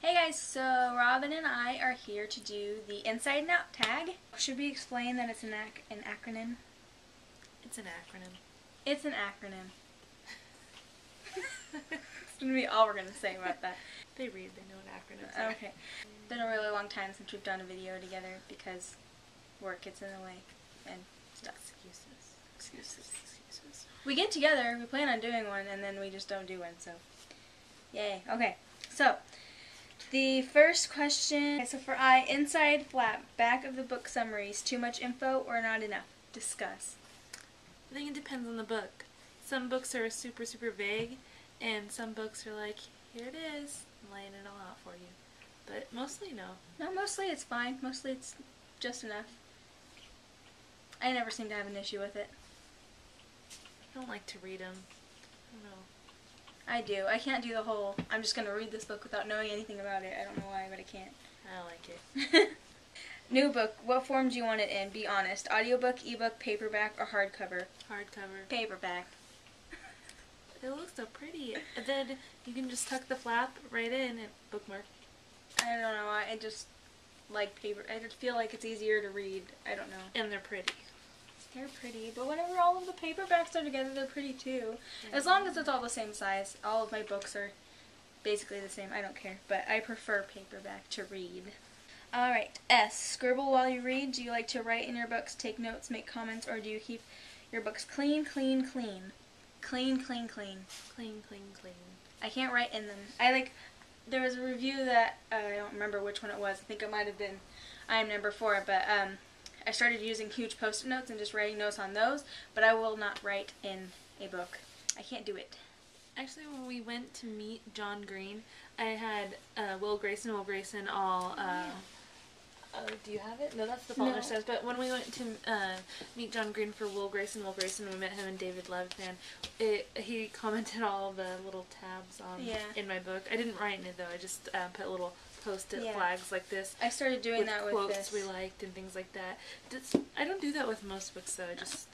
Hey guys, so Robin and I are here to do the Inside and Out tag. Should we explain that it's an acronym? It's an acronym. It's an acronym. It's going to be all we're going to say about that. They know what acronyms are. Okay. It's been a really long time since we've done a video together because work gets in the way and stuff. Excuses. We get together, we plan on doing one, and then we just don't do one, so yay. Okay, so the first question, so for I, inside flap, back of the book summaries, too much info or not enough? Discuss. I think it depends on the book. Some books are super vague, and some books are like, here it is, I'm laying it all out for you. But mostly no. No, mostly it's fine. Mostly it's just enough. I never seem to have an issue with it. I don't like to read them. I don't know. I do. I can't do the whole, I'm just going to read this book without knowing anything about it. I don't know why, but I can't. I like it. New book. What form do you want it in? Be honest. Audiobook, ebook, paperback, or hardcover? Hardcover. Paperback. It looks so pretty. And then you can just tuck the flap right in and bookmark. I don't know. I just like paper. I just feel like it's easier to read. I don't know. And they're pretty. They're pretty, but whenever all of the paperbacks are together, they're pretty too. As long as it's all the same size. All of my books are basically the same. I don't care, but I prefer paperback to read. Alright, S. Scribble while you read. Do you like to write in your books, take notes, make comments, or do you keep your books clean? Clean. Clean. I can't write in them. There was a review that, I don't remember which one it was. I think it might have been I Am Number 4, but I started using huge post-it notes and just writing notes on those, but I will not write in a book. I can't do it. Actually, when we went to meet John Green, I had Will Grayson all... do you have it? No, that's the Faulkner No. Stars. But when we went to meet John Green for Will Grayson, we met him and David Levithan. He commented all the little tabs in my book. I didn't write in it, though. I just put little post-it flags like this. I started doing that with quotes this. we liked and things like that. I don't do that with most books, though. I just...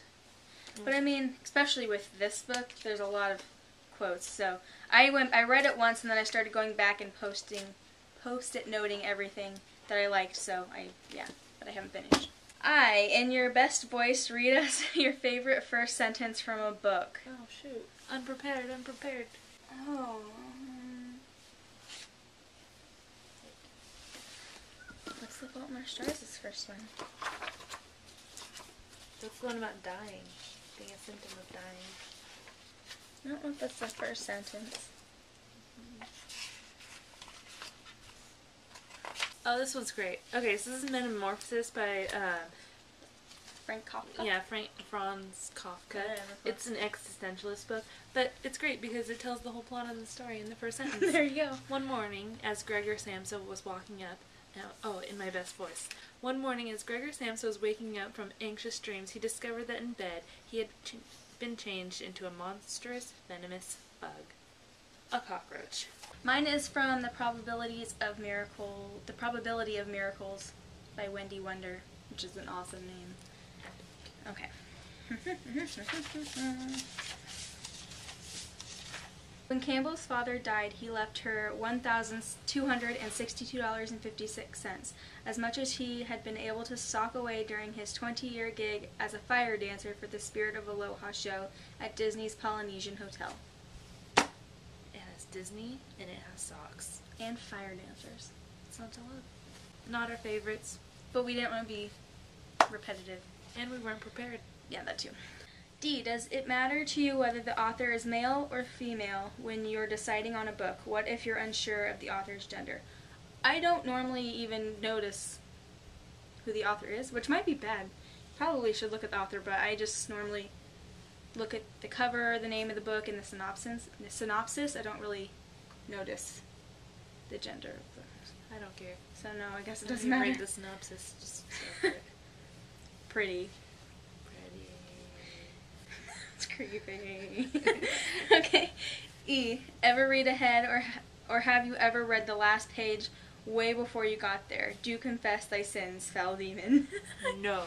But I mean, especially with this book, there's a lot of quotes. So I read it once, and then I started going back and post-it noting everything that I liked. So but I haven't finished. In your best voice, read us your favorite first sentence from a book. Oh shoot! Unprepared. Oh. What's the Faulkner Stars' first one? That's the one about dying. Being a symptom of dying. I don't know if that's the first sentence. Oh, this one's great. Okay, so this is Metamorphosis by Frank Kafka? Yeah, Franz Kafka. It's an existentialist book, but it's great because it tells the whole plot of the story in the first sentence. There you go. One morning, as Gregor Samsa was walking up, in my best voice. One morning, as Gregor Samsa was waking up from anxious dreams, he discovered that in bed he had been changed into a monstrous, venomous bug. A cockroach. Mine is from The Probability of Miracles by Wendy Wonder, which is an awesome name. Okay. When Campbell's father died, he left her $1,262.56, as much as he had been able to sock away during his 20-year gig as a fire dancer for the Spirit of Aloha show at Disney's Polynesian Hotel. It has Disney, and it has socks. And fire dancers. It's not to love. Not our favorites. But we didn't want to be repetitive. And we weren't prepared. Yeah, that too. D. Does it matter to you whether the author is male or female when you're deciding on a book? What if you're unsure of the author's gender? I don't normally even notice who the author is, which might be bad. Probably should look at the author, but I just normally look at the cover, the name of the book, and the synopsis. I don't really notice the gender of the... I don't care. So no, I guess it doesn't matter. Read the synopsis. Just so Pretty. It's creepy. Okay. E. Ever read ahead or have you ever read the last page way before you got there? Do confess thy sins, foul demon. No.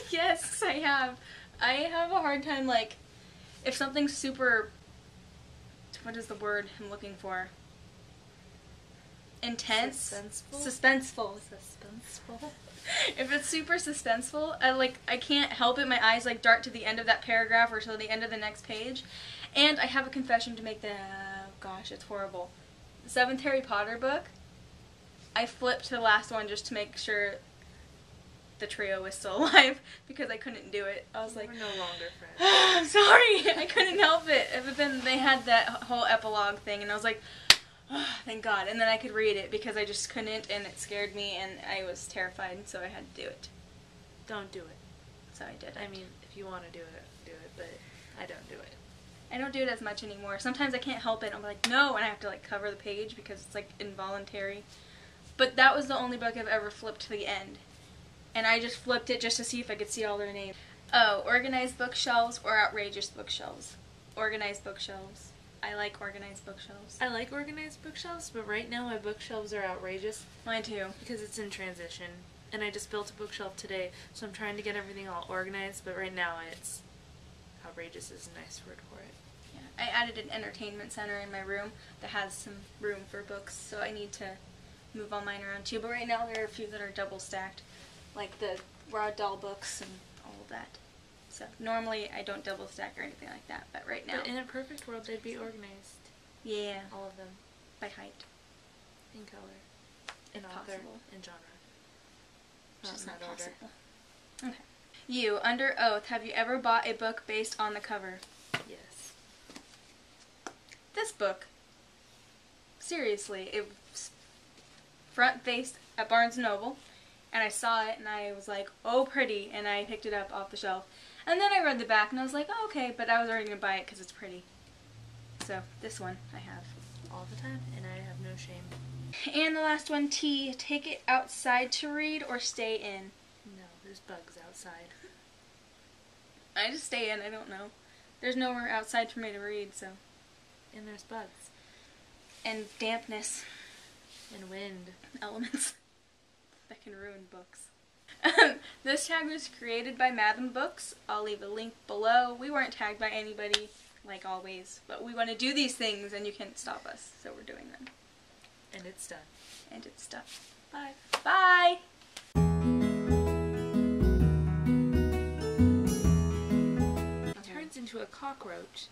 Yes, I have. I have a hard time, like, if something's super, what is the word I'm looking for? intense, Suspenseful? suspenseful. Suspenseful? If it's super suspenseful, I can't help it. My eyes like dart to the end of that paragraph or to the end of the next page. And I have a confession to make that. Oh gosh, it's horrible. The 7th Harry Potter book, I flipped to the last one just to make sure the trio was still alive because I couldn't do it. I was like, We're no longer friends. I'm sorry, I couldn't help it. But then they had that whole epilogue thing, and I was like, oh, thank God. And then I could read it because I just couldn't, and it scared me, and I was terrified, so I had to do it. Don't do it. So I did. I mean, if you want to do it, but I don't do it. I don't do it as much anymore. Sometimes I can't help it. I'm like, no, and I have to like cover the page because it's like involuntary. But that was the only book I've ever flipped to the end. And I just flipped it just to see if I could see all their names. Oh, organized bookshelves or outrageous bookshelves? Organized bookshelves. I like organized bookshelves. I like organized bookshelves, but right now my bookshelves are outrageous Mine too. because it's in transition. And I just built a bookshelf today, so I'm trying to get everything all organized, but right now it's outrageous is a nice word for it. Yeah. I added an entertainment center in my room that has some room for books, so I need to move all mine around too. But right now there are a few that are double stacked, like the raw doll books and all of that. So normally I don't double stack or anything like that, but right now, But in a perfect world, they'd be organized. yeah, All of them. by height. In color. In If author. possible. In genre. Which Not is in not that order. possible. Okay. You, under oath, have you ever bought a book based on the cover? Yes. This book, seriously, it was front faced at Barnes & Noble, and I saw it and I was like, oh pretty, and I picked it up off the shelf. And then I read the back and I was like, oh okay, but I was already going to buy it because it's pretty. So, this one I have. All the time, and I have no shame. And the last one, T, take it outside to read or stay in? No, there's bugs outside. I just stay in, I don't know. There's nowhere outside for me to read, so. And there's bugs. And dampness. And wind. Elements that can ruin books. This tag was created by Madam Books. I'll leave a link below. We weren't tagged by anybody, like always, but we want to do these things and you can't stop us, so we're doing them. And it's done. And it's done. Bye. Bye! Turns into a cockroach